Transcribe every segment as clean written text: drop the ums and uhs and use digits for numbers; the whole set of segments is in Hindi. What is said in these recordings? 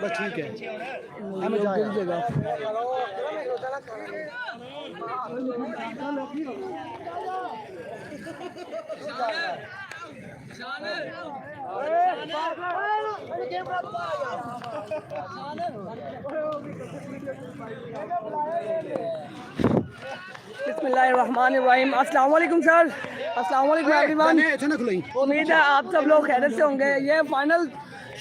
बस ठीक है बिस्मिल्लाहिर्रहमानिर्रहीम। अस्सलाम वालेकुम सर, अस्सलाम वालेकुम एवरीवन। उम्मीद है आप सब लोग खैरियत से होंगे। ये फाइनल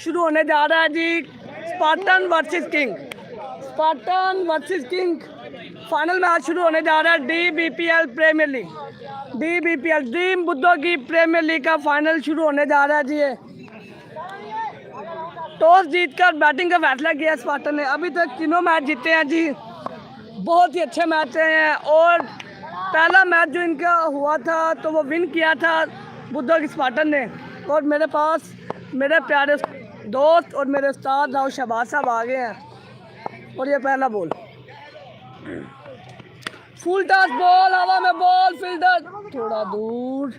शुरू होने जा रहा है जी, Spartan versus King. Spartan versus King final match शुरू होने जा रहा है। DBPL premier league, DBPL dream बुद्धों की प्रीमियर लीग का फाइनल शुरू होने जा रहा है जी। टॉस जीतकर बैटिंग का फैसला किया स्पार्टन ने। अभी तक तीनों मैच जीते हैं जी, बहुत ही अच्छे मैच रहे हैं। और पहला मैच जो इनका हुआ था तो वो विन किया था बुद्धों की स्पार्टन ने। और मेरे पास मेरे प्यारे दोस्त और मेरे उस्ताद राव शहबाज साहब आ गए हैं। और ये पहला बॉल, फुल टॉस बॉल, हवा में बॉल, फील्डर थोड़ा दूर,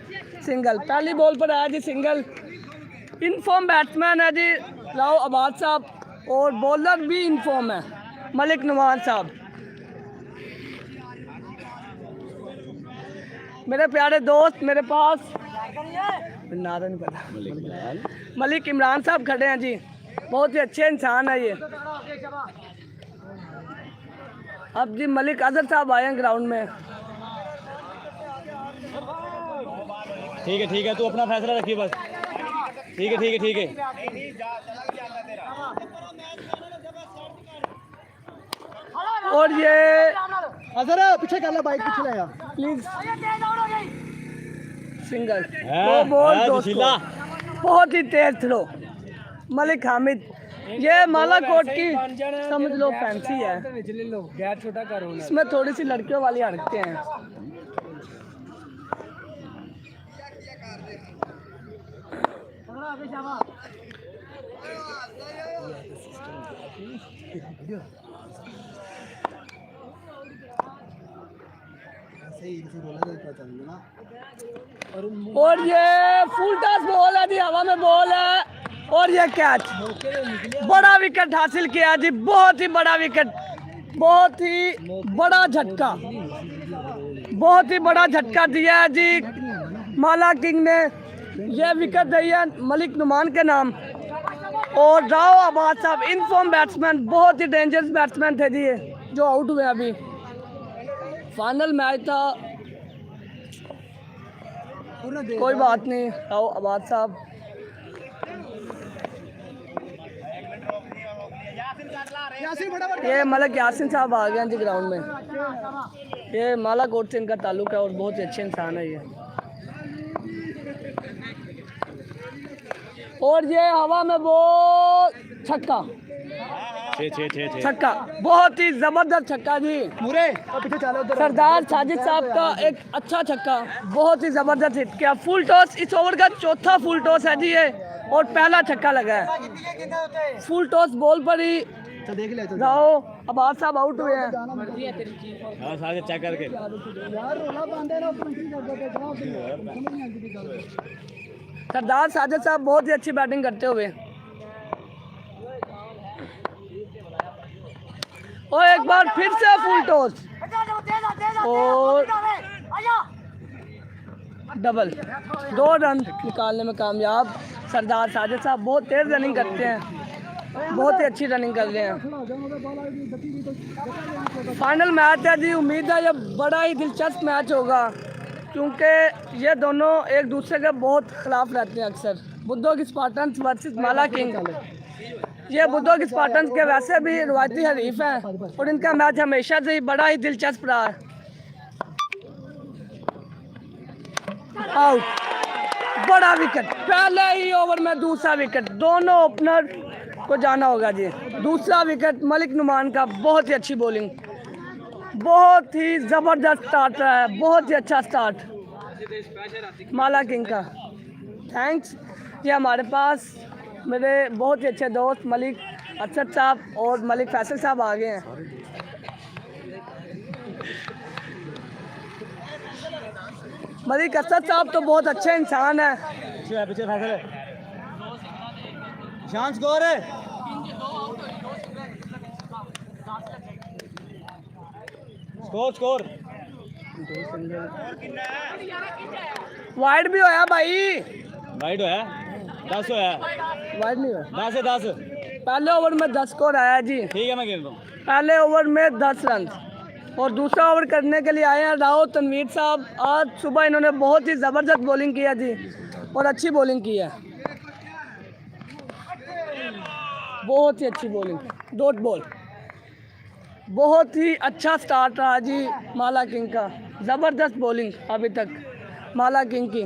सिंगल। पहली बॉल पर आया जी सिंगल। इनफॉर्म बैट्समैन है जी राव अब्बास साहब, और बॉलर भी इनफॉर्म है मलिक नुमान साहब। मेरे प्यारे दोस्त मेरे पास नारा नहीं पता, मलिक इमरान साहब खड़े हैं जी, बहुत ही अच्छे इंसान है ये। अब जी मलिक अजहर साहब आए हैं ग्राउंड में। ठीक है तू अपना फैसला रखिए बस। ठीक है और ये अजहर पीछे कर ले, बाइक पीछे ले आ प्लीज। सिंगल, है, दो बॉल, है, दो जोशीला। स्कोर। बहुत ही तेज थ्रो मलिक हामिद। ये मालाकोट की समझ लो फैंसी है, इसमें थोड़ी सी लड़कियों वाली हरकतें हैं। और ये फुल टॉस बॉल है जी, हवा में बॉल है। और ये कैच, बड़ा विकेट हासिल किया जी, बहुत ही बड़ा विकेट, बहुत ही बड़ा झटका, बहुत ही बड़ा झटका दिया है जी माला किंग ने। ये विकेट दी है मलिक नुमान के नाम। और राव अब्बास साहब इनफॉर्म बैट्समैन, बहुत ही डेंजरस बैट्समैन थे जी ये, जो आउट हुए अभी। फाइनल मैच था, कोई बात नहीं। राव अब्बास साहब, ये मलिक यासिन साहब आ गए हैं जी ग्राउंड में। ये मालाकोट से इनका ताल्लुक है और बहुत ही अच्छे इंसान है ये। और ये हवा में वो छक्का, छक्का, बहुत ही जबरदस्त छक्का जी। सरदार साजिद साहब का एक अच्छा छक्का, बहुत ही जबरदस्त हिट किया। फुल टॉस, इस ओवर का चौथा फुल टॉस है जी ये, और पहला छक्का लगा है। फुल टॉस बॉल पर ही राव अब्बास साहब आउट हुए हैं। चेक करके सरदार साजिद साहब बहुत ही अच्छी बैटिंग करते हुए। और एक बार फिर से फुल टॉस और डबल, 2 रन निकालने में कामयाब सरदार साजिद साहब। बहुत तेज रनिंग करते हैं, बहुत ही अच्छी रनिंग कर रहे हैं। फाइनल मैच है जी, उम्मीद है ये बड़ा ही दिलचस्प मैच होगा, क्योंकि ये दोनों एक दूसरे के बहुत खिलाफ रहते हैं अक्सर। बुद्धों की स्पार्टन्स वर्सेस माला किंग। ये बुद्धों की स्पार्टन्स के वैसे भी रवायती हरीफ हैं और इनका मैच हमेशा से ही बड़ा ही दिलचस्प रहा है। आउट, बड़ा विकेट, पहले ही ओवर में दूसरा विकेट, दोनों ओपनर को जाना होगा जी। दूसरा विकेट मलिक नुमान का, बहुत ही अच्छी बॉलिंग, बहुत ही ज़बरदस्त स्टार्ट रहा है, बहुत ही अच्छा स्टार्ट। माला किंग का। थैंक्स। ये हमारे पास मेरे बहुत ही अच्छे दोस्त मलिक असद साहब और मलिक फैसल साहब आ गए हैं। मलिक असद साहब तो बहुत अच्छे इंसान है। पीछे फैसल है, शान स्कोर है। स्कोर वाइड भी होया भाई, वाइड होया 10 होया, वाइड नहीं हुआ। 10 है 10। पहले ओवर में 10 स्कोर आया जी। ठीक है मैं गिन दूँ। पहले ओवर में 10 रन और दूसरा ओवर करने के लिए आए हैं राव तनवीर साहब। आज सुबह इन्होंने बहुत ही ज़बरदस्त बॉलिंग किया जी और अच्छी बॉलिंग की है, बहुत ही अच्छी बॉलिंग, डॉट बॉल। बहुत ही अच्छा स्टार्ट रहा जी माला किंग का, ज़बरदस्त बॉलिंग अभी तक माला किंग की,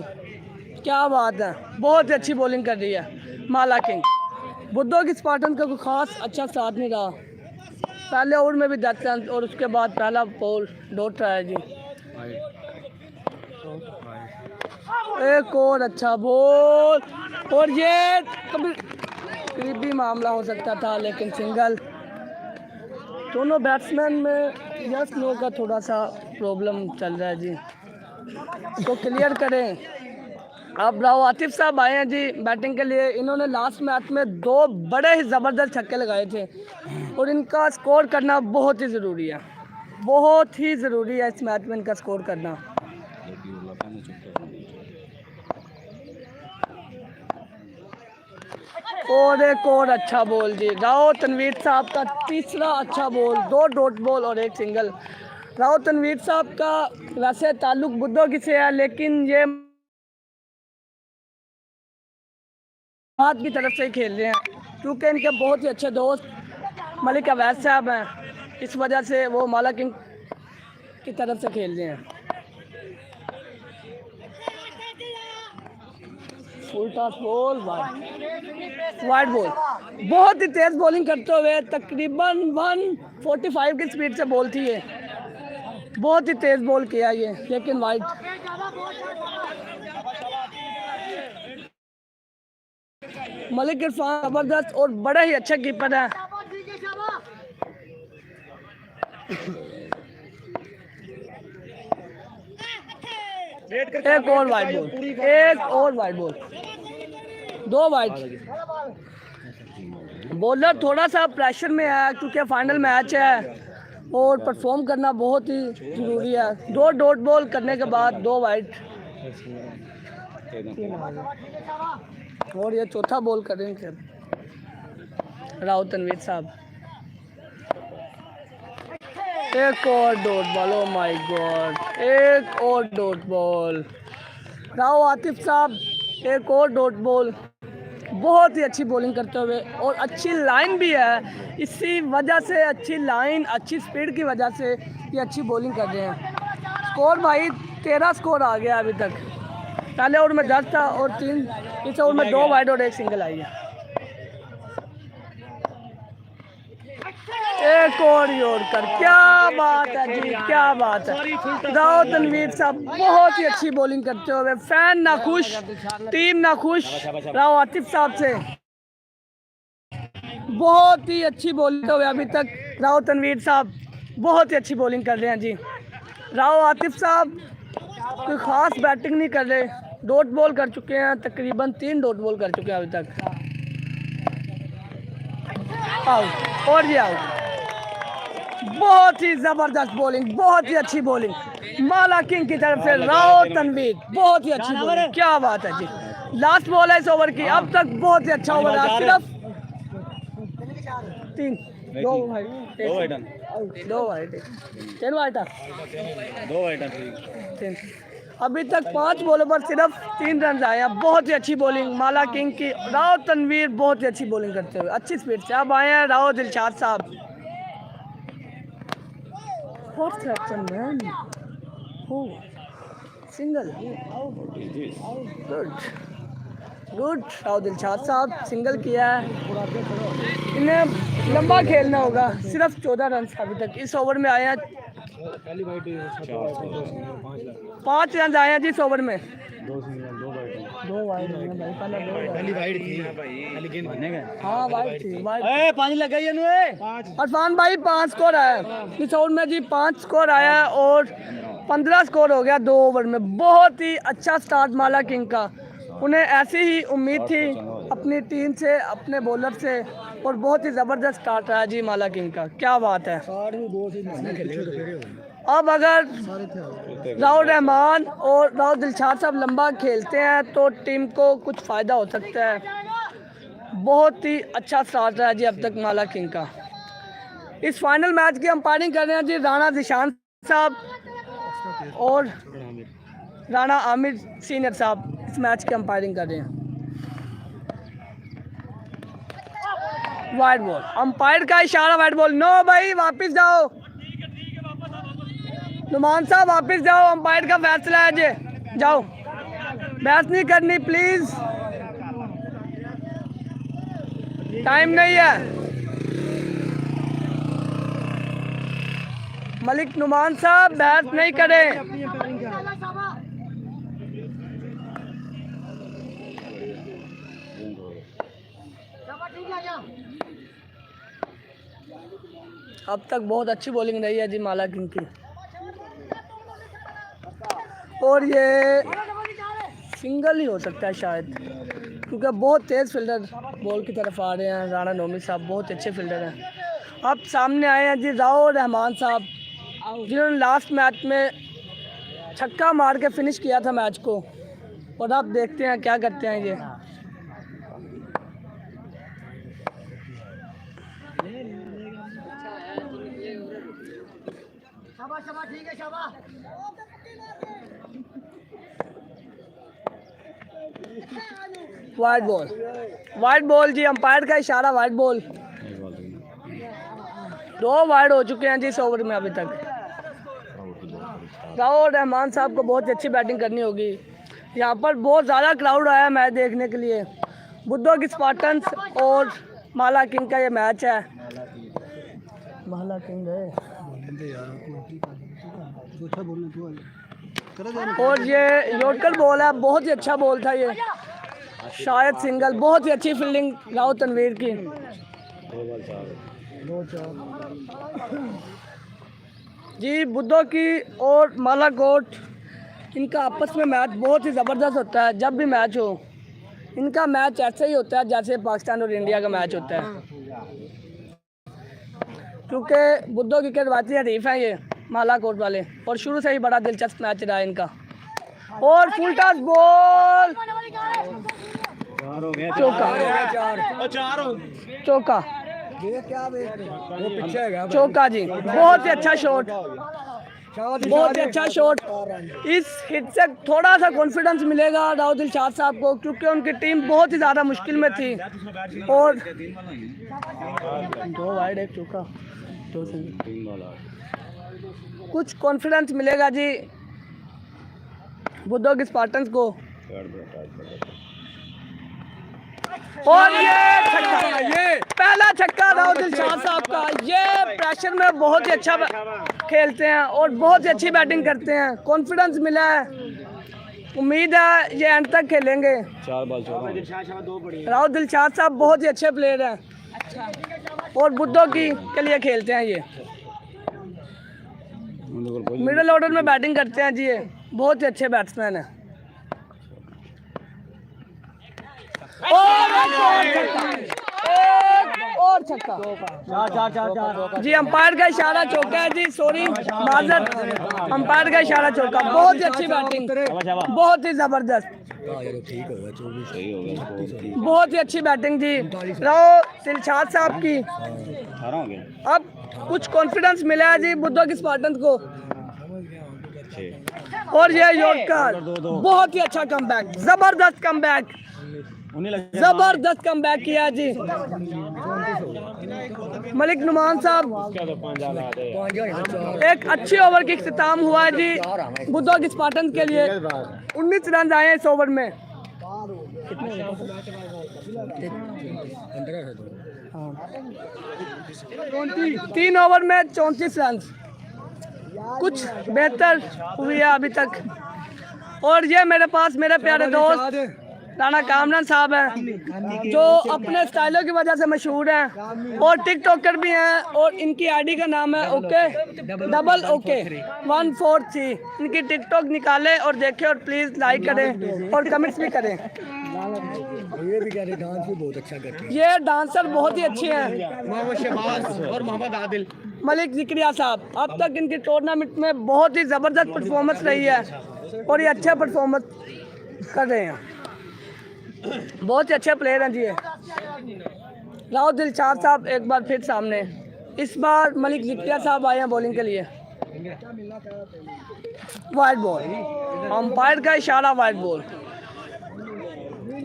क्या बात है, बहुत ही अच्छी बॉलिंग कर रही है माला किंग। बुद्धो की स्पार्टन का कोई खास अच्छा स्टार्ट नहीं रहा, पहले ओवर में भी 10 रन और उसके बाद पहला बॉल डॉट रहा है जी। एक और अच्छा बॉल और ये कभी करीबी मामला हो सकता था लेकिन सिंगल। दोनों बैट्समैन में यस नो का थोड़ा सा प्रॉब्लम चल रहा है जी, तो क्लियर करें। अब राव आतिफ साहब आए हैं जी बैटिंग के लिए। इन्होंने लास्ट मैच में 2 बड़े ही ज़बरदस्त छक्के लगाए थे और इनका स्कोर करना बहुत ही ज़रूरी है, बहुत ही ज़रूरी है इस मैच में इनका स्कोर करना। और एक और अच्छा बॉल जी राव तनवीर साहब का, तीसरा अच्छा बॉल, 2 डॉट बॉल और 1 सिंगल। राव तनवीर साहब का वैसे ताल्लुक बुद्धो की से है लेकिन ये हाथ की तरफ से ही खेल रहे हैं क्योंकि इनके बहुत ही अच्छे दोस्त मलिक अवैध साहब हैं, इस वजह से वो माला किंग की तरफ से खेल रहे हैं। Full toss ball, wide ball, बहुत ही तेज बॉलिंग करते हुए, तकरीबन 145 की स्पीड से बॉल थी ये, बहुत ही तेज बॉल किया ये लेकिन वाइड। मलिक इरफान जबरदस्त और बड़ा ही अच्छा कीपर है। एक और वाइड बॉल, एक और वाइड बॉल, 2 वाइड। बॉलर थोड़ा सा प्रेशर में है क्योंकि फाइनल मैच है और परफॉर्म करना बहुत ही ज़रूरी है। 2 डॉट बॉल करने के बाद 2 वाइड और ये चौथा बॉल करेंगे राव तनवीर साहब। एक और dot ball, oh my God, एक और डॉट बॉल। राव आतिफ साहब एक और डॉट बॉल, बहुत ही अच्छी बॉलिंग करते हुए और अच्छी लाइन भी है, इसी वजह से अच्छी लाइन, अच्छी स्पीड की वजह से ये अच्छी बॉलिंग कर रहे हैं। स्कोर भाई 13 स्कोर आ गया अभी तक, पहले ओवर में 10 था और 3, इस ओवर में 2 वाइड और 1 सिंगल आई है। एक और यॉर्कर, क्या बात है जी, क्या बात है। राव तनवीर साहब बहुत ही अच्छी बॉलिंग करते हुए, फैन नाखुश, टीम नाखुश राव आतिफ साहब से, बहुत ही अच्छी बॉलिंग हुए अभी तक। राव तनवीर साहब बहुत ही अच्छी बॉलिंग कर रहे हैं जी। राव आतिफ साहब कोई ख़ास बैटिंग नहीं कर रहे, डॉट बॉल कर चुके हैं, तकरीबन 3 डॉट बॉल कर चुके हैं अभी तक। आउट और ये आउट, बहुत ही ज़बरदस्त बॉलिंग, बहुत ही अच्छी बॉलिंग माला किंग की तरफ से राव तनवीर, बहुत ही अच्छी बॉलिंग, क्या बात है जी। लास्ट बॉल है इस ओवर की, अब तक बहुत ही अच्छा ओवर है, सिर्फ 3 2 वाइड 2 वाइड 3 वाइड 2 वाइड, ठीक। अभी तक 5 बॉलों पर सिर्फ 3 रन आए हैं, बहुत ही अच्छी बॉलिंग माला किंग की। राव तनवीर बहुत ही अच्छी बॉलिंग करते हुए अच्छी स्पीड से। अब आए हैं राव दिलशाद साहब। Single, good good, Rao Dilshad साहब सिंगल किया है। इन्हें लंबा खेलना होगा, सिर्फ 14 रन अभी तक इस ओवर में आए हैं। 5 रन आए हैं जी इस ओवर में। 2 सिंगल 2 वाइड दो वाइड हैं भाई, पहले दो पहली वाइड थी लेकिन मारने गए। हाँ वाइड थी वाइड। ए 5 लग गई है। अरफान भाई 5 स्कोर आया है इस ओवर में जी, 5 स्कोर आया है और 15 स्कोर हो गया 2 ओवर में। बहुत ही अच्छा स्टार्ट माला किंग का, उन्हें ऐसी ही उम्मीद थी अपनी टीम से, अपने बॉलर से, और बहुत ही ज़बरदस्त स्टार्ट रहा जी माला किंग का। क्या बात है। अब अगर राहुल रहमान और राहुल दिलशाद साहब लंबा खेलते हैं तो टीम को कुछ फ़ायदा हो सकता है। बहुत ही अच्छा स्टार्ट रहा जी अब तक माला किंग का। इस फाइनल मैच की अंपायरिंग कर रहे हैं जी राणा जिशान साहब और राणा आमिर सीनियर साहब, इस मैच की अंपायरिंग कर रहे हैं। वाइड बॉल, अंपायर का इशारा वाइड बॉल। नो भाई वापस जाओ, नुमान साहब वापस जाओ, अंपायर का फैसला है जी, जाओ, बहस नहीं करनी प्लीज, टाइम नहीं है। मलिक नुमान साहब बहस नहीं करें। अब तक बहुत अच्छी बॉलिंग रही है जी माला किंग की, और ये सिंगल ही हो सकता है शायद, क्योंकि बहुत तेज़ फील्डर बॉल की तरफ आ रहे हैं। राणा नोमी साहब बहुत अच्छे फील्डर हैं। अब सामने आए हैं जी राहुल रहमान साहब, जिन्होंने लास्ट मैच में छक्का मार के फिनिश किया था मैच को, और अब देखते हैं क्या करते हैं ये। ठीक है शाबाश। वाइड बॉल, वाइड बॉल जी, अंपायर का इशारा वाइड बॉल। 2 वाइड हो चुके हैं जी इस ओवर में अभी तक। राहुल रहमान साहब को बहुत अच्छी बैटिंग करनी होगी। यहाँ पर बहुत ज़्यादा क्राउड आया मैच देखने के लिए। बुद्धो की स्पार्टन्स और माला किंग का ये मैच है। माला किंग है और ये यॉर्कर बॉल है, बहुत ही अच्छा बॉल था ये, शायद सिंगल। बहुत ही अच्छी फील्डिंग राहुल तनवीर की। जी बुद्धो की और माला कोट, इनका आपस में मैच बहुत ही ज़बरदस्त होता है। जब भी मैच हो इनका मैच ऐसे ही होता है जैसे पाकिस्तान और इंडिया का मैच होता है, क्योंकि बुद्धो की रिवायती हरीफ हैं ये माला कोट वाले, और शुरू से ही बड़ा दिलचस्प मैच रहा है इनका। और फुल टॉस बॉल, चौका, चौका, चौका जी, बहुत ही अच्छा शॉट, बहुत ही अच्छा शॉट। इस हिट से थोड़ा सा कॉन्फिडेंस मिलेगा राहुल दिलशाद साहब को, क्योंकि उनकी टीम बहुत ही ज़्यादा मुश्किल में थी। और 2 वाइड 1 चौका, 2 सिंगल, कुछ कॉन्फिडेंस मिलेगा जी बुद्धो की स्पार्टन्स को। और ये छक्का, ये पहला छक्का राहुल दिलशाद साहब का। ये प्रेशर में बहुत ही अच्छा खेलते हैं और बहुत ही अच्छी बैटिंग करते हैं। कॉन्फिडेंस मिला है, उम्मीद है ये एंड तक खेलेंगे। 4 बॉल 4 राहुल दिलशाद साहब बहुत ही अच्छे प्लेयर हैं और बुद्धो की के लिए खेलते हैं। ये मिडिल ऑर्डर में बैटिंग करते हैं जी, ये बहुत ही अच्छे बैट्समैन हैं। और छक्का, 4 जी, अंपायर का इशारा चौका है जी, सॉरी माजरत, अंपायर का इशारा चौका। बहुत ही अच्छी बैटिंग, बहुत ही जबरदस्त, बहुत ही अच्छी बैटिंग जी राहुल दिलशाद साहब की। अब कुछ कॉन्फिडेंस मिला है जी बुद्धो की स्पार्टन्स को। और ये यॉर्कर, बहुत ही अच्छा कमबैक, जबरदस्त कमबैक, जबरदस्त कमबैक किया जी मलिक नुमान साहब। एक अच्छी ओवर की इख्तिताम हुआ है जी बुद्धो की स्पार्टन्स के लिए। 19 रन आए इस ओवर में। 3 ओवर में 34 रन। कुछ बेहतर हुई है अभी तक। और ये मेरे पास मेरे प्यारे दोस्त राणा कामरान साहब हैं जो अपने स्टाइलों की वजह से मशहूर हैं और टिकटॉकर भी हैं और इनकी आईडी का नाम है ओके डबल ओके 143। इनकी टिकटॉक निकालें और देखें और प्लीज़ लाइक करें और कमेंट्स भी करें। ये भी कह रहे डांस भी बहुत अच्छा करते हैं। ये डांसर बहुत ही अच्छे हैं मोहम्मद शहबाज और मोहम्मद आदिल। मलिक जिक्रिया साहब अब तक इनकी टूर्नामेंट में बहुत ही ज़बरदस्त परफॉर्मेंस रही है और ये अच्छा परफॉर्मेंस कर रहे हैं। बहुत ही अच्छे प्लेयर हैं जी ये। राव दिलशाद साहब एक बार फिर सामने, इस बार मलिक जिक्रिया साहब आए हैं बॉलिंग के लिए। वाइड बॉल, अंपायर का इशारा, वाइड बॉल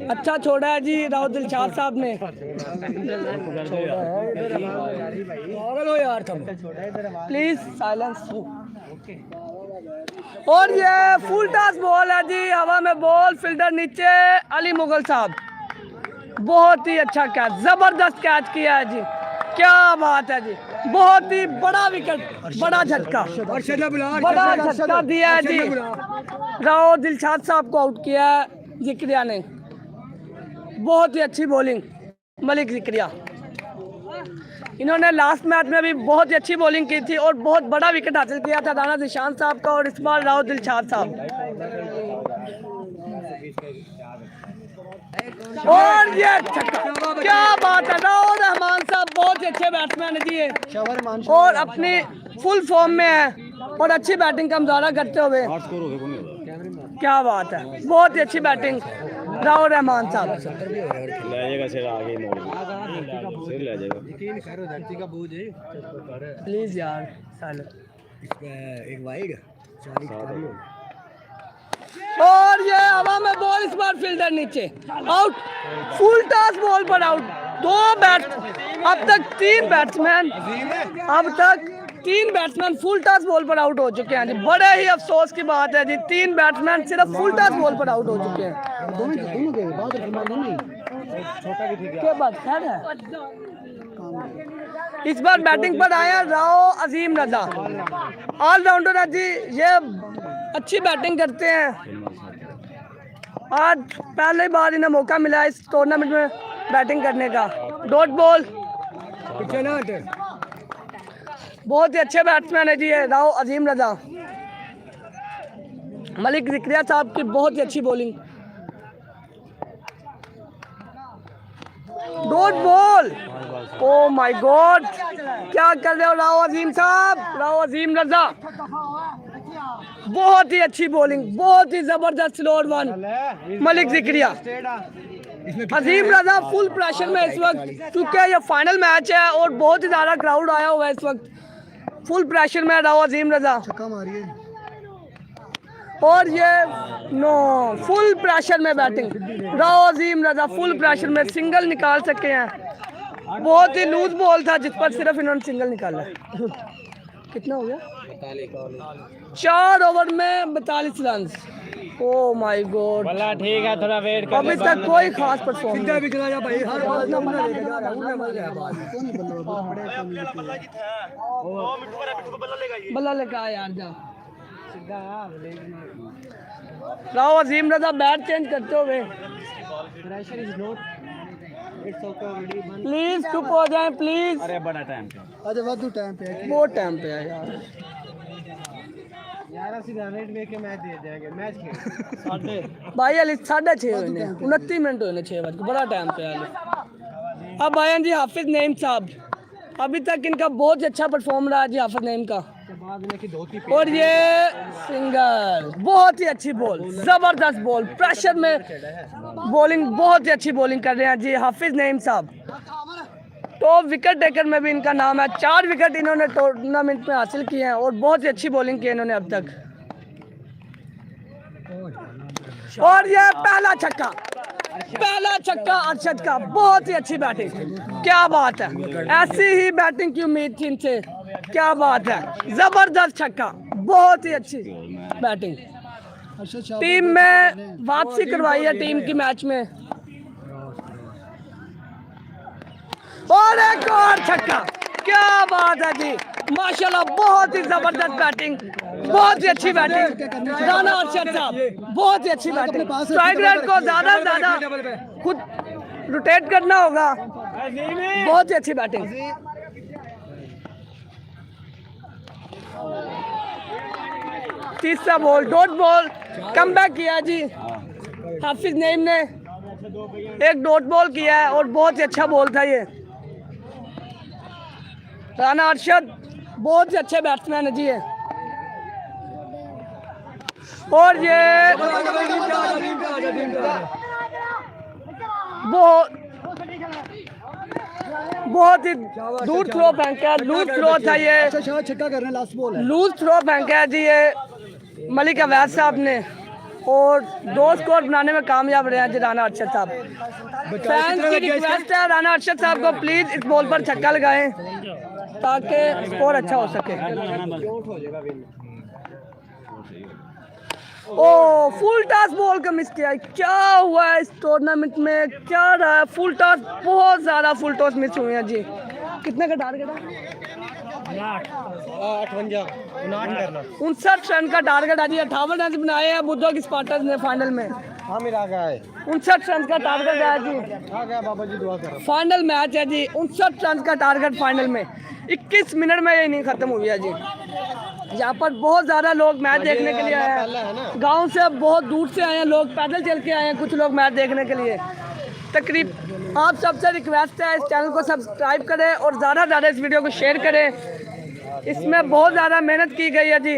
अच्छा छोड़ा है जी राव दिलशाद साहब ने। Please silence. और ये फुल टॉस बॉल है जी, हवा में बॉल, फील्डर नीचे, अली मुगल साहब बहुत ही अच्छा कैच, जबरदस्त कैच किया है जी, क्या बात है जी, बहुत ही बड़ा विकेट, बड़ा झटका, बड़ा झटका दिया है जी। राव दिलशाद साहब को आउट किया है जिक्रिया ने। बहुत ही अच्छी बॉलिंग मलिक जिक्रिया, इन्होंने लास्ट मैच में भी बहुत ही अच्छी बॉलिंग की थी और बहुत बड़ा विकेट हासिल किया था राणा निशान साहब का और इस बार राव दिलशाद साहब। और ये छक्का, क्या बात है, राव रहमान साहब बहुत ही अच्छे बैट्समैन है जी ये और अपनी फुल फॉर्म में है और अच्छी बैटिंग का मुजाहरा करते हुए, क्या बात है, बहुत ही अच्छी बैटिंग राव रहमान साहब। प्लीज यार एक वाइड। और ये हवा में बॉल, इस बार फील्डर नीचे, आउट, फुल टॉस बॉल पर आउट। अब तक तीन बैट्समैन फुल टॉस बॉल पर आउट हो चुके हैं जी। बड़े ही अफसोस की बात है जी, 3 बैट्समैन सिर्फ फुल टॉस बॉल पर आउट हो चुके हैं। क्या बात खैर है। इस बार बैटिंग पर आया राव अजीम रजा, ऑलराउंडर है जी, ये अच्छी बैटिंग करते हैं। आज पहली बार इन्हें मौका मिला इस टूर्नामेंट में बैटिंग करने का। डॉट बॉल, बहुत ही अच्छे बैट्समैन है जी ये राव अजीम रजा। मलिक जिक्रिया साहब की बहुत ही अच्छी bowling. Dot ball, oh my God, क्या कर रहे हो राव अजीम साहब, राव अजीम रजा, बहुत ही अच्छी बॉलिंग, बहुत ही जबरदस्त स्लोअर वन मलिक जिक्रिया। अजीम रजा फुल प्रेशर में इस वक्त, क्योंकि ये फाइनल मैच है और बहुत ही ज़्यादा क्राउड आया हुआ है इस वक्त, फुल प्रेशर में राव अजीम रजा। और ये नो, फुल प्रेशर में बैटिंग राव अजीम रजा, फुल प्रेशर में सिंगल निकाल सके हैं। बहुत ही लूज बॉल था जिस पर सिर्फ इन्होंने सिंगल निकाला। कितना हो गया? 4 ओवर में 42 रन। ओ माय गॉड, ठीक है, थोड़ा वेट कर। अभी तक कोई खास परफॉर्मेंस। बल्ला लेकर यार जा। राव अजीम रजा बैट चेंज करते हुए, प्लीज चुप हो जाए प्लीज। अरे बड़ा टाइम पे, अरे वादू टाइम पे है, बहुत टाइम पे है यार। 11 मैच दे देंगे, मैच खेल भाई अली 6:30 हुए, 29 मिनट हुए 6 बज के, बड़ा टाइम पे है। अब आए जी हाफिज नईम साहब, अभी तक इनका बहुत ही अच्छा परफॉर्म रहा है जी हाफिज नईम का। और ये सिंगल, बहुत ही अच्छी बॉल, जबरदस्त बॉल, प्रेशर में बॉलिंग, बहुत ही अच्छी बॉलिंग कर रहे हैं जी हाफिज नईम साहब। टॉप विकेट टेकर में भी इनका नाम है, 4 विकेट इन्होंने टूर्नामेंट में हासिल किए हैं और बहुत ही अच्छी बॉलिंग की है इन्होंने अब तक। और ये पहला छक्का अरशद का, बहुत ही अच्छी बैटिंग, क्या बात है, ऐसी ही बैटिंग की उम्मीद थी इनसे, क्या बात है, जबरदस्त छक्का, बहुत ही अच्छी बैटिंग। टीम में वापसी करवाई है टीम की मैच में। और एक और छक्का, क्या बात है जी, माशाल्लाह बहुत ही जबरदस्त बैटिंग, बहुत ही अच्छी बैटिंग राना अरशद साहब, बहुत ही अच्छी बैटिंग। स्ट्राइक रेट को ज्यादा से ज्यादा खुद रोटेट करना होगा, बहुत ही अच्छी बैटिंग। तीसरा ball dot ball come back किया जी हाफिज नईम ने, एक डॉट बॉल किया है और बहुत ही अच्छा बॉल था ये। राना अरशद बहुत ही अच्छे बैट्समैन है जी ये। और ये बहुत ही दूर थ्रो फेंका, लूज थ्रो था ये, छक्का करना लास्ट बॉल है। लूज थ्रो फेंका है जी ये मलिक अवैध साहब ने, और 2 स्कोर बनाने में कामयाब रहे हैं जी राना अरशद साहब। फैंस की रिक्वेस्ट है राना अरशद साहब को प्लीज इस बॉल पर छक्का लगाएं ताकि स्कोर अच्छा हो सके। ओ फुल टॉस बॉल का मिस किया, क्या हुआ है इस टूर्नामेंट में, क्या रहा है? फुल टॉस, बहुत ज्यादा फुल टॉस मिस हुए हैं जी। कितने का टारगेट है? 59 रन का टारगेट है जी। 58 रन बनाए हैं बुद्धो की स्पार्टन्स ने फाइनल में। हाँ मेरा गया है 59 रन का टारगेट है जी। आ गया बाबा जी, दुआ करो। फाइनल मैच है जी, 59 रन का टारगेट फाइनल में। 21 मिनट में ये इनिंग खत्म हुई है जी। यहाँ पर बहुत ज़्यादा लोग मैच देखने के लिए आए हैं, गांव से बहुत दूर से आए हैं लोग, पैदल चल के आए हैं कुछ लोग मैच देखने के लिए। तकरीब आप सबसे रिक्वेस्ट है इस चैनल को सब्सक्राइब करें और ज़्यादा से ज़्यादा इस वीडियो को शेयर करें। इसमें बहुत ज़्यादा मेहनत की गई है जी।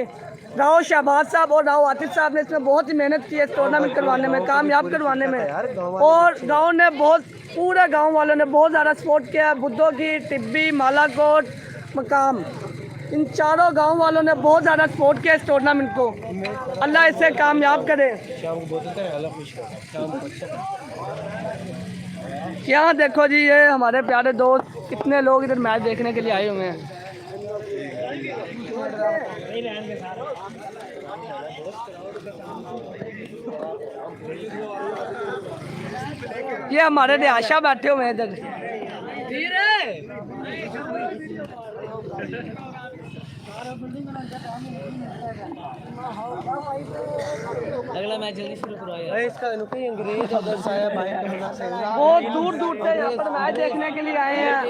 राव शहबाज साहब और राव आतिफ साहब ने इसमें बहुत ही मेहनत की है इस टूर्नामेंट करवाने में, कामयाब करवाने में। और गांव ने बहुत, पूरे गांव वालों ने बहुत ज़्यादा सपोर्ट किया है। बुद्धो की, टिब्बी, मालाकोट, मकाम, इन चारों गांव वालों ने बहुत ज़्यादा सपोर्ट किया इस टूर्नामेंट को। अल्लाह इसे कामयाब करे। यहाँ देखो जी, ये हमारे प्यारे दोस्त कितने लोग इधर मैच देखने के लिए आए हुए हैं। ये हमारे रिहाशा बैठे हुए हैं इधर। अगला मैच जल्दी शुरू करवाइए। इसका अंग्रेज उधर से आया भाई, बहुत दूर दूर से यहाँ पर मैच देखने के लिए आए हैं।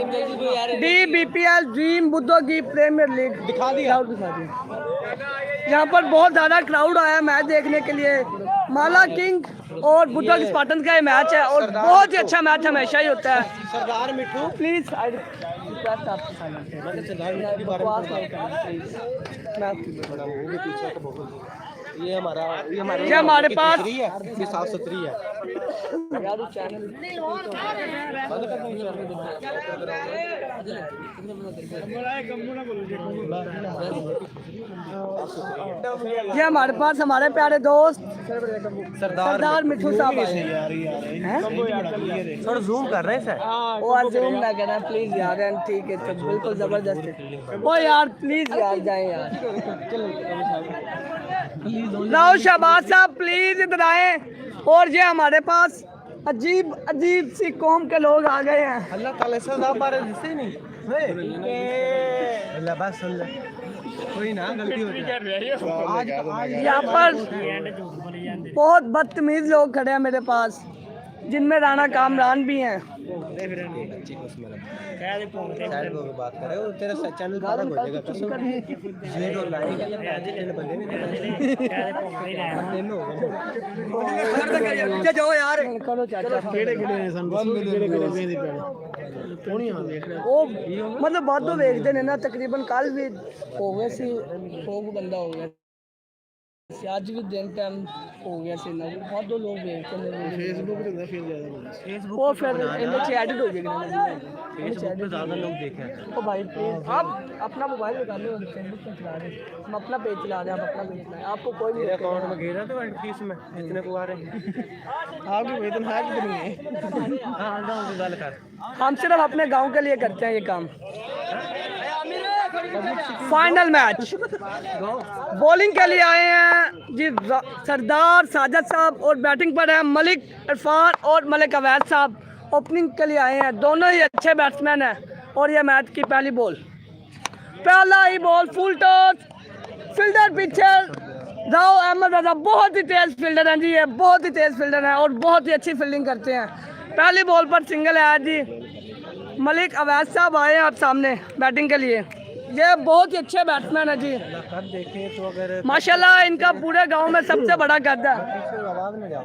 DBPL ड्रीम बुद्धो की प्रीमियर लीग दिखा दिया। यहाँ पर बहुत ज़्यादा क्राउड आया मैच देखने के लिए। माला किंग और बुद्धो की स्पार्टन का ये मैच है और बहुत ही अच्छा मैच हमेशा ही होता है। सरदार मिठू प्लीज ये हमारे पास ये 703 है। ये हमारे पास हमारे प्यारे दोस्त सरदार मिठू साहब हैं। थोड़ा जूम कर रहे हैं सर। वो जूम ना करना प्लीज यार, ठीक है तो बिल्कुल जबरदस्त है। ओ यार प्लीज यार जाएं यार। राव शहबाज साहब प्लीज इधर आए। और ये हमारे पास अजीब अजीब सी कौम के लोग आ गए हैं। अल्लाह ताला से आप बारे दिसते नहीं अल्लाह बस सुन ले, कोई ना गलती होती है। यहाँ पर बहुत बदतमीज लोग खड़े हैं मेरे पास, जिनमें राणा कामरान भी हैं। बात करे वो तेरा चैनल खराब हो जाएगा कसम। ये तो लाइन के बंदे नहीं जाओ यार करो चाचा केड़े केड़े सन वो मतलब बहुत तो देखते ने ना, तकरीबन कल भी हो गए सी 100 बंदा हो गया, आज भी दिन टाइम हो गया सी ना, बहुत दो लोग देखते हैं। फेसबुक पे फिर ज्यादा फेसबुक वो फिर इनमें से एडिट हो जाएगा। फेसबुक पे ज्यादा लोग देखे हैं। ओ भाई प्लीज आप अपना मोबाइल निकाल लो, फेसबुक पे चला रहे हैं हम, अपना पेज चला रहे हैं, आप अपना पेज चलाएं। आपको कोई भी अकाउंट में घेरा तो फीस में जितने को आ रहे हैं आपके वेतन है कि नहीं है। हां गांव की बात कर, हम सिर्फ अपने गांव के लिए करते हैं ये काम। फाइनल मैच बॉलिंग के लिए आए हैं जी सरदार साजिद साहब और बैटिंग पर है मलिक इरफान और मलिक अवैध साहब। ओपनिंग के लिए आए हैं, दोनों ही अच्छे बैट्समैन हैं। और ये मैच की पहली बॉल पहला ही बॉल फुल टॉस, फील्डर पीछे राव अहमद रजा, बहुत ही तेज फील्डर हैं जी, ये बहुत ही तेज फील्डर हैं और बहुत ही अच्छी फील्डिंग करते हैं। पहली बॉल पर सिंगल है जी। मलिक अवैस साहब आए हैं आप सामने बैटिंग के लिए, ये बहुत ही अच्छे बैट्समैन है जी। माशाल्लाह इनका पूरे गांव में सबसे बड़ा कद है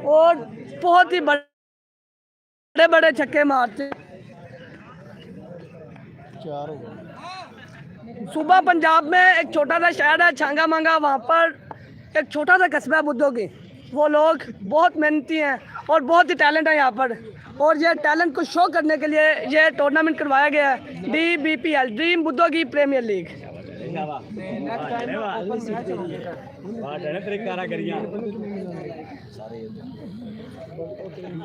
और बहुत ही बड़े बड़े छक्के मारते। सूबा पंजाब में एक छोटा सा शहर है छांगा मांगा, वहाँ पर एक छोटा सा कस्बा है बुद्धों की। वो लोग बहुत मेहनती हैं और बहुत ही टैलेंट है यहाँ पर, और ये टैलेंट को शो करने के लिए ये टूर्नामेंट करवाया गया है, DBPL ड्रीम बुद्धों की प्रीमियर लीग।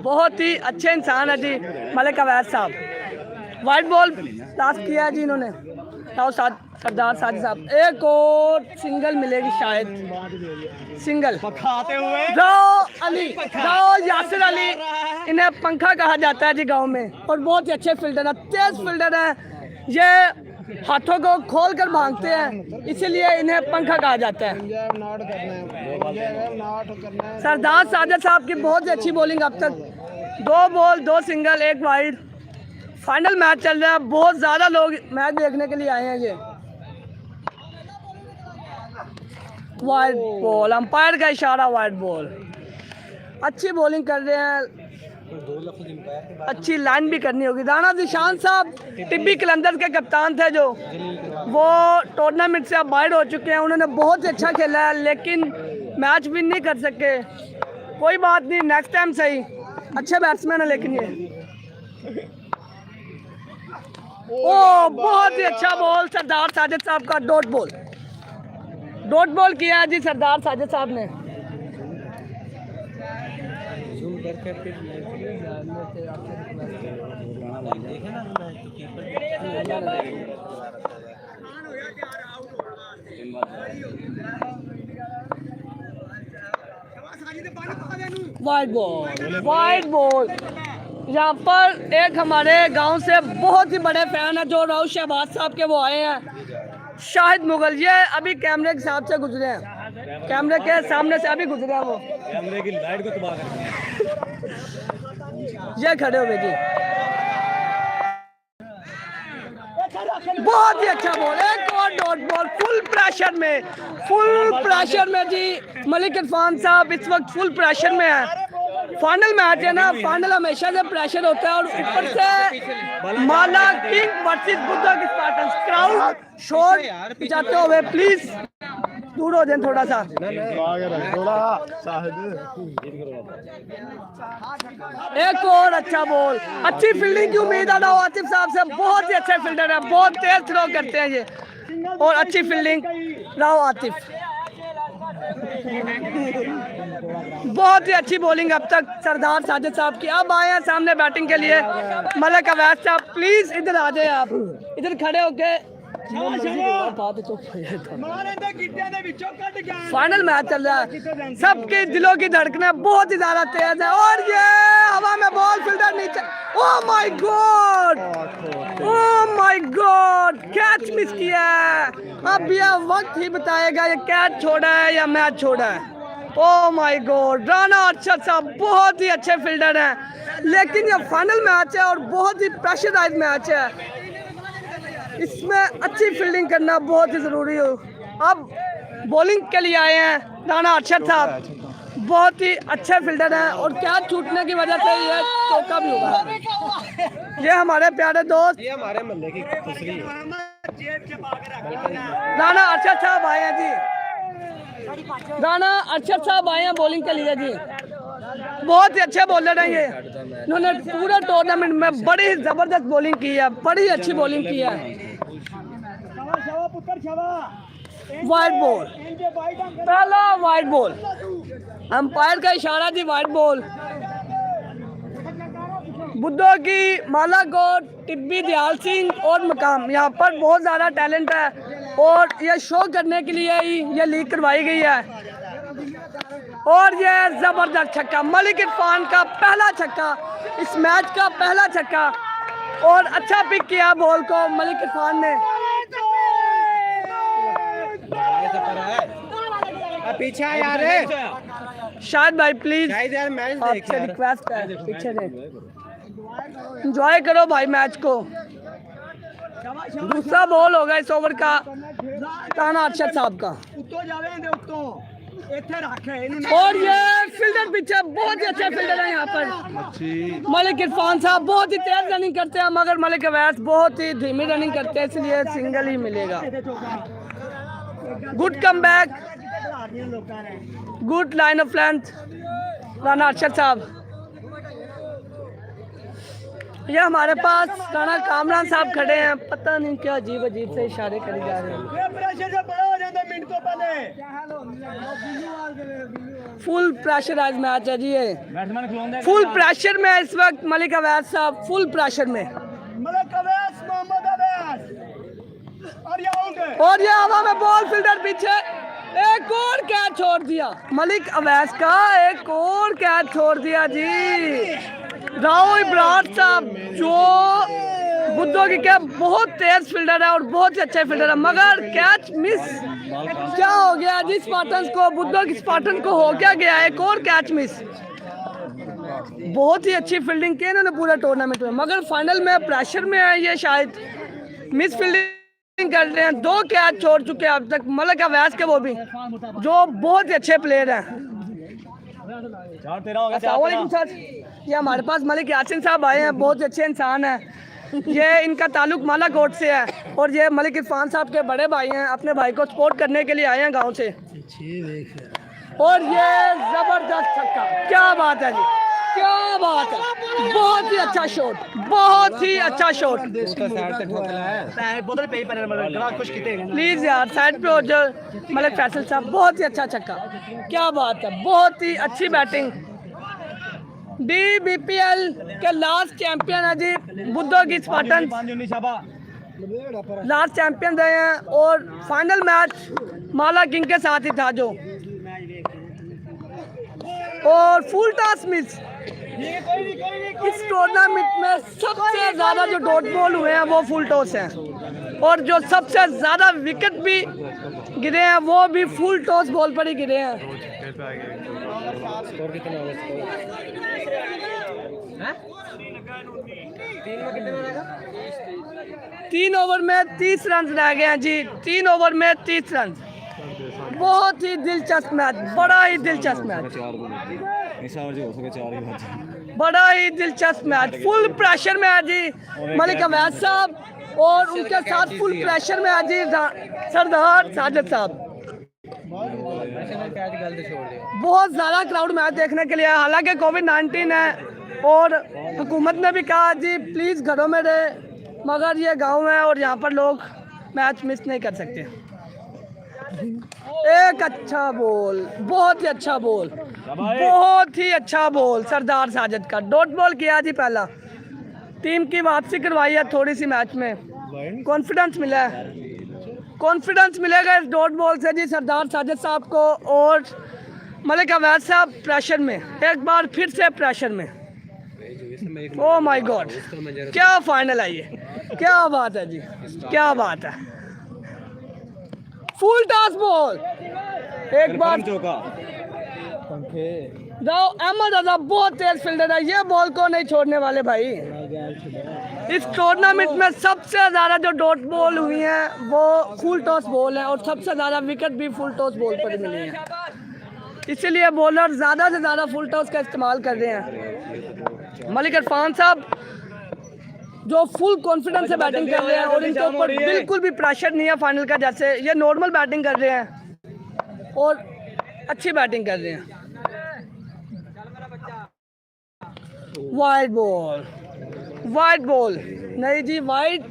बहुत ही अच्छे इंसान है जी मलिक अवैस साहब। वाइट बॉल पास किया जी इन्होंने, सरदार साजिद साहब। एक और सिंगल मिलेगी शायद, सिंगल राव यासिर अली, इन्हें पंखा कहा जाता है जी गांव में, और बहुत ही अच्छे फील्डर है, तेज फील्डर है। ये हाथों को खोल कर भागते हैं, इसीलिए इन्हें पंखा कहा जाता है। सरदार साजिद साहब की बहुत ही अच्छी बॉलिंग अब तक, 2 ball 2 single 1 wide. Final match चल रहा है, बहुत ज़्यादा लोग मैच देखने के लिए आए हैं। ये वाइड बॉल, अंपायर का इशारा, वाइड बॉल। अच्छी बॉलिंग कर रहे हैं, अच्छी लाइन भी करनी होगी। राणा निशान साहब टिब्बी कलंदर के कप्तान थे, जो वो टूर्नामेंट से अब बाहर हो चुके हैं। उन्होंने बहुत ही अच्छा खेला है लेकिन मैच विन नहीं कर सके। कोई बात नहीं, नेक्स्ट टाइम सही। अच्छे बैट्समैन है लेकिन ये बहुत ही अच्छा बॉल सरदार साजिद साहब का, डॉट बॉल किया है जी सरदार साजिद साहब ने। Wide ball. यहाँ पर एक हमारे गांव से बहुत ही बड़े फैन है जो राव शहबाज साहब के, वो आए हैं, शाहिद मुगल। ये अभी कैमरे के साथ से गुजरे हैं, कैमरे के सामने से अभी गुजरे हैं, वो कैमरे की लाइट को तबाह कर ये खड़े हुए जी। बहुत ही अच्छा बॉल, एक और डॉट बॉल फुल प्रेशर में जी। मलिक इरफान साहब इस वक्त फुल प्रेशर में है। फाइनल मैच है ना, फाइनल हमेशा से प्रेशर होता है, और ऊपर से माला किंग वर्सेस बुद्धा की स्पार्टन्स। क्राउड शॉट जाते हुए प्लीज दूर हो जाए थोड़ा सा। एक और अच्छा बॉल, अच्छी फील्डिंग की उम्मीद है आतिफ साहब से, बहुत ही अच्छे फील्डर है, बहुत तेज थ्रो करते हैं ये, और अच्छी फील्डिंग राव आतिफ। बहुत ही अच्छी बॉलिंग अब तक सरदार साजिद साहब की। अब आए हैं सामने बैटिंग के लिए मलिक अवैस साहब, प्लीज इधर आ जाए, आप इधर खड़े होके। फाइनल मैच चल रहा है, सबके दिलों की धड़कनें बहुत ही ज्यादा तेज है, और ये हवा में बॉल, फील्डर नीचे। Oh my God, catch miss किया है। अब यह वक्त ही बताएगा ये कैच छोड़ा है या मैच छोड़ा है। Oh my God, Rana Arshad साहब बहुत ही अच्छे फील्डर हैं, लेकिन ये फाइनल मैच है और बहुत ही प्रेशराइज मैच है, इसमें अच्छी फील्डिंग करना बहुत ही ज़रूरी हो। अब बॉलिंग के लिए आए हैं राणा अरशद साहब, बहुत ही अच्छे फील्डर हैं, और कैच छूटने की वजह से ये चौका भी हुआ। ये हमारे प्यारे दोस्त, ये हमारे मल्ले की खुसरी है, राणा अरशद साहब आए हैं जी। राणा अरशद साहब आए हैं बॉलिंग के लिए जी, बहुत ही अच्छे बॉलर हैं ये। इन्होंने पूरे टूर्नामेंट में बड़ी जबरदस्त बॉलिंग की है, बड़ी अच्छी बॉलिंग की है। वाइड बॉल, पहला वाइड बॉल, अंपायर का इशारा थी, वाइड बॉल। बुद्धों की माला को टिब्बी दयाल सिंह और मकाम, यहाँ पर बहुत ज़्यादा टैलेंट है, और ये शो करने के लिए ही ये लीग करवाई गई है। और ये जबरदस्त छक्का, मलिक इरफान का पहला छक्का, इस मैच का पहला छक्का, और अच्छा पिक किया बॉल को मलिक इरफान ने। पीछे आ यार शायद भाई प्लीज यार मैच देख आपसे यार रिक्वेस्ट है पीछे रहे, एंजॉय करो भाई मैच को। दूसरा बॉल होगा इस ओवर का ताना अरशद साहब का, और ये फील्डर पीछे बहुत ही अच्छा फील्डर है यहाँ पर मलिक इरफान साहब, बहुत ही तेज रनिंग करते हैं, मगर मलिक अवैस बहुत ही धीमी रनिंग करते हैं, इसलिए सिंगल ही मिलेगा। Good come back, good line of length Rana Arshad साहब। ये हमारे पास राना कामरान साहब खड़े हैं, पता नहीं क्या अजीब अजीब से इशारे करे जा रहे हैं। फुल प्रेशराइज मैच है जी, ये फुल प्रेशर में इस वक्त मलिक अवैस साहब, फुल प्रेशर में, और ये हवा में बॉल, फील्डर पीछे, एक और कैच छोड़ दिया मलिक अवैस का, एक और कैच छोड़ दिया जी। राव इब्रार साहब जो बुद्धो की क्या बहुत तेज फील्डर है और बहुत ही अच्छे फील्डर है, मगर कैच मिस क्या हो गया जी स्पार्टन्स को, बुद्धो की स्पार्टन को हो क्या गया, एक और कैच मिस। बहुत ही अच्छी फील्डिंग की इन्होंने पूरा टूर्नामेंट में, मगर फाइनल में प्रेशर में है, ये शायद मिस फील्डिंग कर रहे हैं। 2 कैच छोड़ चुके हैं अब तक मलिक अवैस के, वो भी जो बहुत ही अच्छे प्लेयर हैं। सर ये हमारे पास मलिक यासिन साहब आए हैं, बहुत अच्छे इंसान हैं, ये इनका ताल्लुक मालाकोट से है, और ये मलिक इरफान साहब के बड़े भाई हैं, अपने भाई को सपोर्ट करने के लिए आए हैं गांव से। और ये जबरदस्त छक्का, क्या बात है जी, क्या बात है, बहुत ही अच्छा शॉट, बहुत ही अच्छा शॉट। प्लीज यार साइड पे हो जाओ मलिक फैसल साहब, बहुत ही अच्छा छक्का, क्या बात है, बहुत ही अच्छी बैटिंग। DBPL के लास्ट चैंपियन है जी बुद्धो की स्पार्टन, लास्ट चैंपियन रहे हैं, और फाइनल मैच माला किंग के साथ ही था जो, और फुल टॉस मिस। इस टूर्नामेंट में सबसे ज्यादा जो डॉट बॉल हुए हैं वो फुल टॉस हैं, और जो सबसे ज्यादा विकेट भी गिरे हैं वो भी फुल टॉस बॉल पर ही गिरे हैं। 3 ओवर में 30 रन रह गए हैं जी, 3 ओवर में 30 रन। बहुत ही दिलचस्प मैच, बड़ा ही दिलचस्प मैच, बड़ा ही दिलचस्प मैच। फुल प्रेशर में है जी मलिक अवैस साहब, और उनके साथ फुल प्रेशर में है जी सरदार साजिद साहब। बहुत ज़्यादा क्राउड मैच देखने के लिए, हालांकि कोविड-19 है और हुकूमत ने भी कहा जी प्लीज़ घरों में रहे, मगर ये गांव है और यहाँ पर लोग मैच मिस नहीं कर सकते। एक अच्छा बॉल, बहुत ही अच्छा बॉल, बहुत ही अच्छा बॉल सरदार साजिद का, डॉट बॉल किया जी पहला, टीम की वापसी करवाई है थोड़ी सी मैच में, कॉन्फिडेंस मिला है, कॉन्फिडेंस मिलेगा इस डॉट बॉल से जी सरदार साजिद साहब को। और मलिक अवैस साहब प्रेशर में, एक बार फिर से प्रेशर में। ओह माय गॉड, क्या फाइनल है ये, क्या बात है जी, क्या बात है। फुल टॉस बॉल, एक बार अहमद रजा बहुत तेज फील्डर है, ये बॉल को नहीं छोड़ने वाले भाई। इस टूर्नामेंट में सबसे ज़्यादा जो डॉट बॉल हुई हैं वो फुल टॉस बॉल है, और सबसे ज़्यादा विकेट भी फुल टॉस बॉल पर मिली है, इसीलिए बॉलर ज़्यादा से ज़्यादा फुल टॉस का इस्तेमाल कर रहे हैं। मलिक इरफान साहब जो फुल कॉन्फिडेंस से बैटिंग कर रहे हैं, और इनके ऊपर बिल्कुल भी प्रेशर नहीं है फाइनल का, जैसे ये नॉर्मल बैटिंग कर रहे हैं और अच्छी बैटिंग कर रहे हैं। वाइड बॉल, वाइड बॉल नहीं जी, वाइड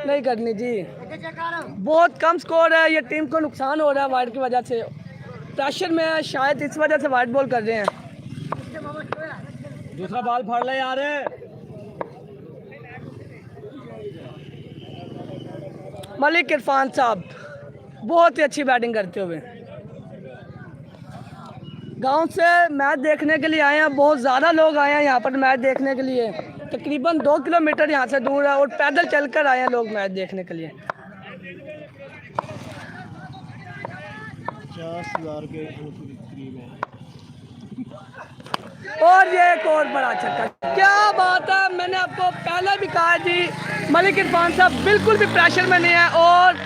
नहीं करनी जी, बहुत कम स्कोर है, ये टीम को नुकसान हो रहा है वाइड की वजह से, प्रेशर में है शायद, इस वजह से वाइड बॉल कर रहे हैं। दूसरा बॉल फाड़ ले यार। मलिक इरफान साहब बहुत ही अच्छी बैटिंग करते हुए गांव से मैच देखने के लिए आए हैं, बहुत ज़्यादा लोग आए हैं यहाँ पर मैच देखने के लिए, तकरीबन 2 किलोमीटर यहाँ से दूर है, और पैदल चलकर आए हैं लोग मैच देखने के लिए। 50,000 के करीब है। और ये एक और बड़ा छक्का, क्या बात है। मैंने आपको पहले भी कहा जी, मलिक इरफान साहब बिल्कुल भी प्रेशर में नहीं है। और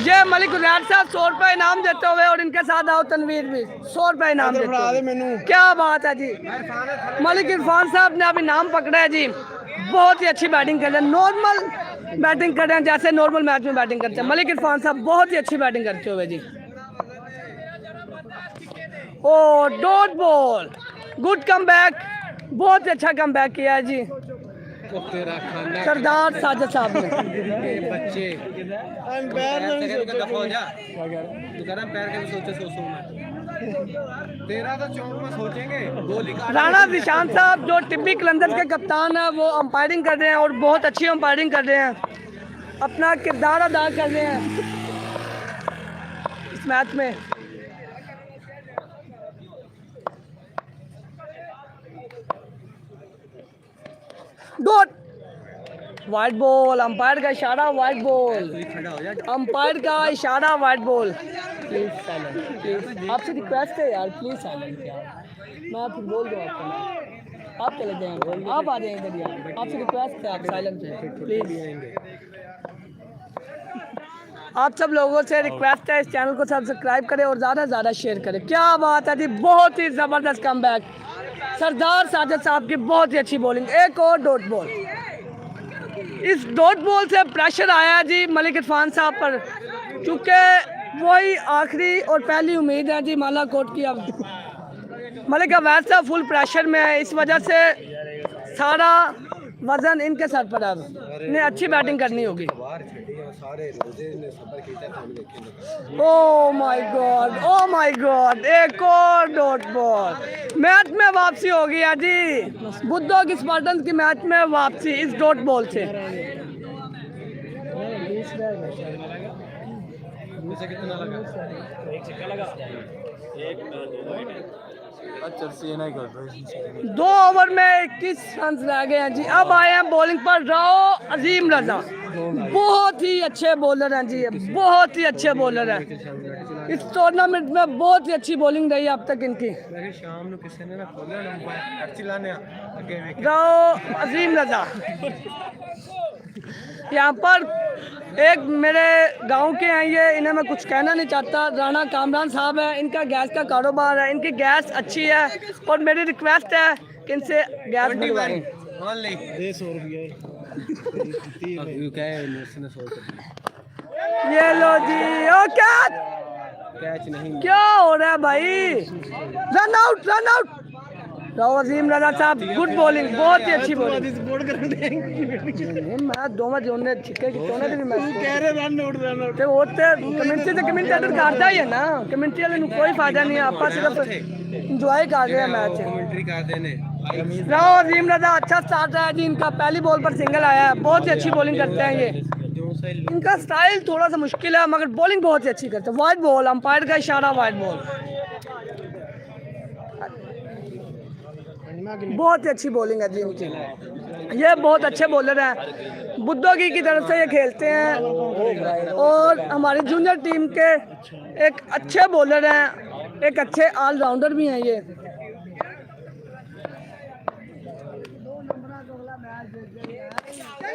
ये मलिक उजैर साहब 100 रुपये इनाम देते हुए, और इनके साथ आओ तनवीर भी 100 रुपये इनाम देते हुए। क्या बात है जी, मलिक इरफान साहब ने अभी नाम पकड़ा है जी। बहुत ही अच्छी बैटिंग कर रहे हैं, नॉर्मल बैटिंग कर रहे हैं जैसे नॉर्मल मैच में बैटिंग करते हैं। मलिक इरफान साहब बहुत ही अच्छी बैटिंग करते हुए जी। Oh dot ball, good come back, बहुत ही अच्छा कम बैक किया है जी सरदार साजिद साहब ने। बच्चे तेरा तो चौक में सोचेंगे। राणा निशांत साहब जो टिब्बी कलंदर के कप्तान है, वो अंपायरिंग कर रहे हैं और बहुत अच्छी अंपायरिंग कर रहे हैं, अपना किरदार अदा कर रहे हैं इस मैच में। डॉट, वाइट बॉल, अंपायर का इशारा वाइट बॉल, अंपायर का इशारा white ball. Please silent, please आपसे रिक्वेस्ट है यार, प्लीज साइलेंट यार। मैं फिर बोल दूँ आपको ना, आप चले जाएंगे, आप आ जाएंगे इधर यार, आपसे रिक्वेस्ट है आप साइलेंट हैं प्लीज। आप सब लोगों से रिक्वेस्ट है इस चैनल को सब्सक्राइब करें और ज़्यादा से ज़्यादा शेयर करें। क्या बात है जी, बहुत ही ज़बरदस्त कमबैक सरदार साजिद साहब की, बहुत ही अच्छी बॉलिंग। एक और डॉट बॉल, इस डॉट बॉल से प्रेशर आया जी मलिक इरफान साहब पर, क्योंकि वही आखिरी और पहली उम्मीद है जी मालाकोट की। अब मलिक अवैध साहब फुल प्रेशर में है, इस वजह से सारा वजन इनके सर पर है। इन्हें अच्छी बैटिंग करनी होगी। Oh my God, oh my God, एक और डॉट बॉल। मैच में वापसी हो गई है जी, बुद्धो की स्पार्टन की मैच में वापसी इस डॉट बॉल से। कितना लगा? एक छक्का लगा, एक दो ओवर में 21 रन रह गए हैं जी। अब आए हैं बॉलिंग पर राव अजीम रजा, बहुत ही अच्छे बॉलर हैं जी, बहुत ही अच्छे बॉलर हैं। इस टूर्नामेंट में बहुत ही अच्छी बॉलिंग रही है अब तक इनकी। राव अजीम रजा यहाँ पर एक मेरे गांव के हैं ये, इन्हें मैं कुछ कहना नहीं चाहता। राणा कामरान साहब है, इनका गैस का कारोबार है, इनकी गैस अच्छी है और मेरी रिक्वेस्ट है कि इनसे गैस बनवाएं। ये लो जी, ओ कैच नहीं, क्या हो रहा है भाई, run out, run out. Rao Azim Raza साहब गुड बॉलिंग, बहुत ही अच्छी बॉलिंग। मैं दो मैच जोड़ने छिक्के की तोने भी मैं कह रहे रन आउट, रन आउट ते होते कमेंट्री से कमेंटेटर करता ही है ना, कमेंट्री वाले को कोई फायदा नहीं है, आपा सिर्फ एंजॉय कर रहे हैं मैच। कमेंट्री कर देने। राव अजीम रजा अच्छा स्टार्ट है जी इनका, पहली बॉल पर सिंगल आया है, बहुत ही अच्छी बॉलिंग करते हैं ये। इनका स्टाइल थोड़ा सा मुश्किल है मगर बॉलिंग बहुत ही अच्छी करते हैं। वाइट बॉल, अंपायर का इशारा वाइट बॉल, बहुत ही अच्छी बॉलिंग है जी इनकी। ये बहुत अच्छे बॉलर हैं, बुद्धोगी की तरफ से ये खेलते हैं और हमारी जूनियर टीम के एक अच्छे बॉलर हैं, एक अच्छे ऑलराउंडर भी हैं ये।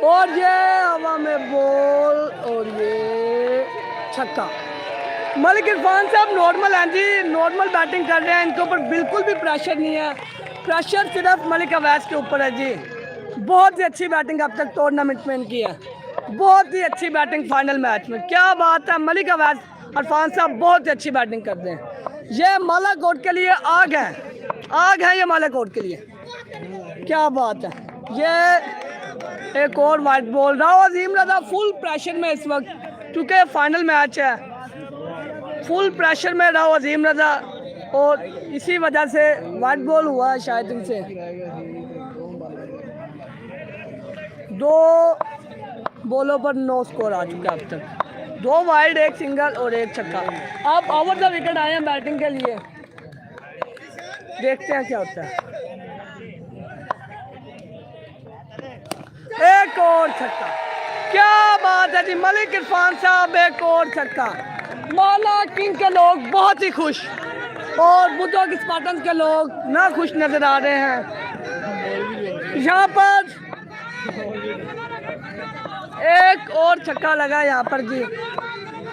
और ये हवा में बॉल और ये छक्का। मलिक इरफान साहब नॉर्मल हैं जी, नॉर्मल बैटिंग कर रहे हैं, इनके ऊपर बिल्कुल भी प्रेशर नहीं है, प्रेशर सिर्फ मलिक अवैस के ऊपर है जी। बहुत ही अच्छी बैटिंग अब तक टूर्नामेंट में इनकी है, बहुत ही अच्छी बैटिंग फाइनल मैच में। क्या बात है, मलिक अवैस इरफान साहब बहुत ही अच्छी बैटिंग करते हैं। ये मालाकोट के लिए आग है, आग है ये मालाकोट के लिए। क्या बात है, ये एक और वाइट बॉल। राव अजीम रजा फुल प्रेशर में इस वक्त, क्योंकि फाइनल मैच है, फुल प्रेशर में राव अजीम रजा और इसी वजह से वाइट बॉल हुआ है शायद इनसे। दो बॉलों पर 9 स्कोर आ चुका है अब तक, 2 वाइड, 1 सिंगल और 1 छक्का। अब ओवर द विकेट आए हैं बैटिंग के लिए, देखते हैं क्या होता है। एक और छक्का, क्या बात है जी, मलिक इरफान साहब एक और छक्का। माला किंग के लोग बहुत ही खुश और बुद्ध स्पार्टन के लोग ना खुश नजर आ रहे हैं। यहाँ पर एक और छक्का लगा यहाँ पर जी,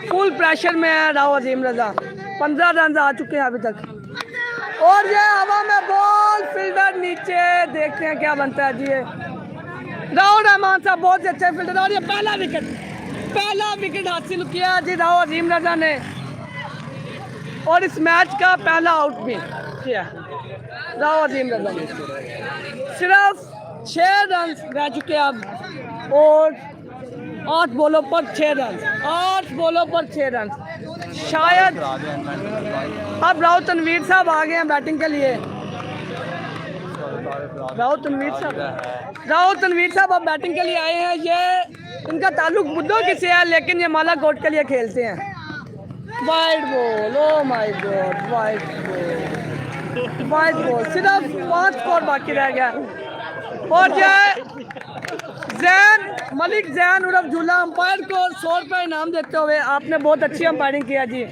फुल प्रेशर में है राव अजीम रजा। 15 रन आ चुके हैं अभी तक और ये हवा में बॉल, फील्डर नीचे, देखते हैं क्या बनता है जी। राव रहमान साहब बहुत ही अच्छे फील्डर और ये पहला विकेट हासिल किया जी राव अजीम रजा ने और इस मैच का पहला आउट भी किया राव अजीम रजा ने। सिर्फ 6 रन रह चुके अब और 8 बॉलों पर 6 रन, 8 बॉलों पर 6 रन। शायद अब राव तनवीर साहब आ गए हैं बैटिंग के लिए। राव तनवीर साहब अब बैटिंग के लिए आए हैं। ये इनका ताल्लुक बुद्धों की से है लेकिन ये माला कोट के लिए खेलते हैं। Wide ball, oh my God, wide ball. सिर्फ 5 स्कोर बाकी रह गया और ये मलिक जैन उर्फ झूला अंपायर को 100 रुपये इनाम देते हुए आपने बहुत अच्छी अंपायरिंग किया जी।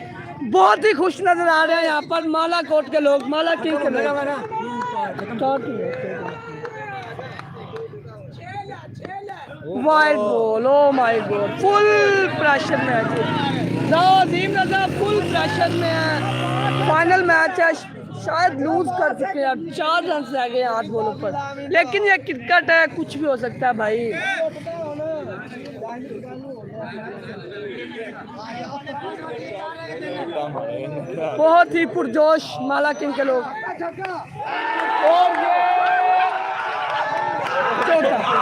बहुत ही खुश नजर आ रहे हैं यहाँ पर माला कोट के लोग, माला किंग के लोग। Wide ball, oh my God, full pressure में है जी। राव अजीम रजा फुल प्रेशर में है। फाइनल मैच है, शायद लूज कर चुके हैं। 4 रन रह गए 8 बॉलों पर, लेकिन ये क्रिकेट है, कुछ भी हो सकता है भाई। बहुत ही पुरजोश माला किंग के लोग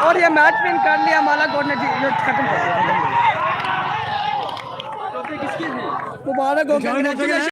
और ये मैच विन कर लिया माला कोट ने, खत्म कर दिया। मुबारक हो।